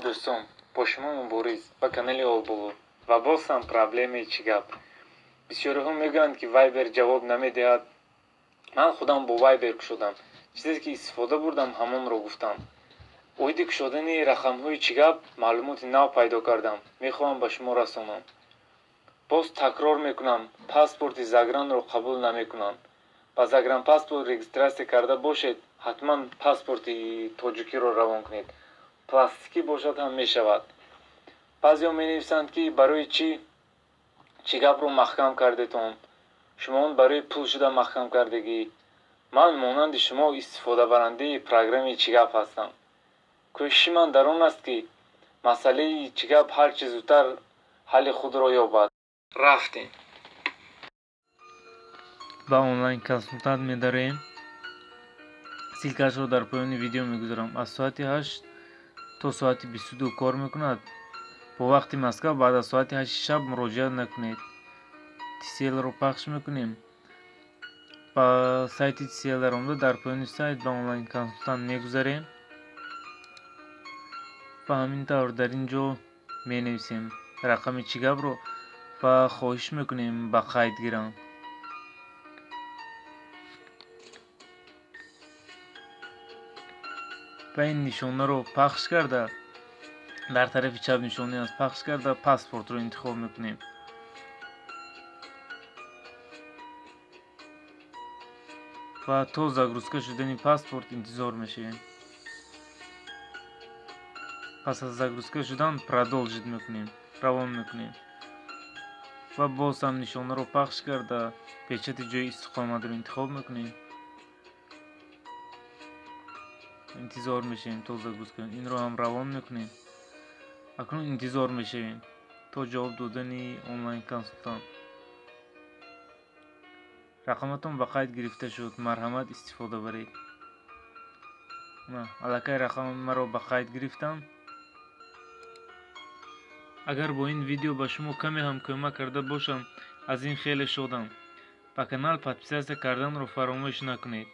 دوستان، با شما مبارز با کانال آلبولو و باز هم پرابلم چی گپ. بسیاری ها میگویند که وایبر جواب نمیدهد. من خودم با وایبر کشیدم، چیزی که استفاده بردم همون رو گفتم. اویدی کشیدن رقم های چی گپ معلومات نو پیدا کردم، میخوام به شما رسانم. باز تکرار میکنم، پاسپورت زاگران رو قبول نمیکنم. با زاگران پاسپورت رجیستراسیون کرده باشید، حتما پاسپورت تاجیکی رو روان کنید. پلاستیکی باشد هم میشود. بعضیا مینویسند که برای چی گپ رو محکم کردیتون؟ شما اون برای پول شده محکم کردگی. من مانند شما استفاده برنده پروگرام چی گپ هستم. کوشش من در آن است که مسئله چی گپ هر چه زودتر حل خود را یابد. رفتیم با آنلاین کنسولتانت می‌داریم. سیلکش رو در پایان ویدیو می‌گذارم. از ساعت 8 تا ساعت 22 کار میکند. با وقت مسکو بعد از ساعت 8 شب مراجعه نکنید. TCL رو پخش میکنیم. با سایت TCL در آمده در پایان سایت با آنلاین کنسولتانت میگذاریم. و همین طور در اینجا می نویسیم رقم چی گپ رو و خواهش میکنیم با قید گیرم. و این نشانه رو پخش کرده در طرف چپ نشانه از پخش کرده پاسپورت رو انتخاب میکنیم. و تا زاگروسکا شدن پاسپورت انتظار میشیم. پس از زاگروسکا شدن продолжить میکنیم، روان میکنیم. و باز هم نشانه رو پخش کرده پیچت جای استقامت رو انتخاب میکنیم. انتظار میشیم تا زاگروسکا. این رو هم روان میکنیم. اکنون انتظار میشیم تا جواب دادن آنلاین کنسولتانت. رقمتون با قید گرفته شد، مرحمت استفاده برید. الکی رقم مرا با قید گرفتم. اگر با این ویدیو به شما کمی هم کمک کرده باشم از این خیلی شادم. با کانال پادپیسیasiya کردن رو فراموش نکنید.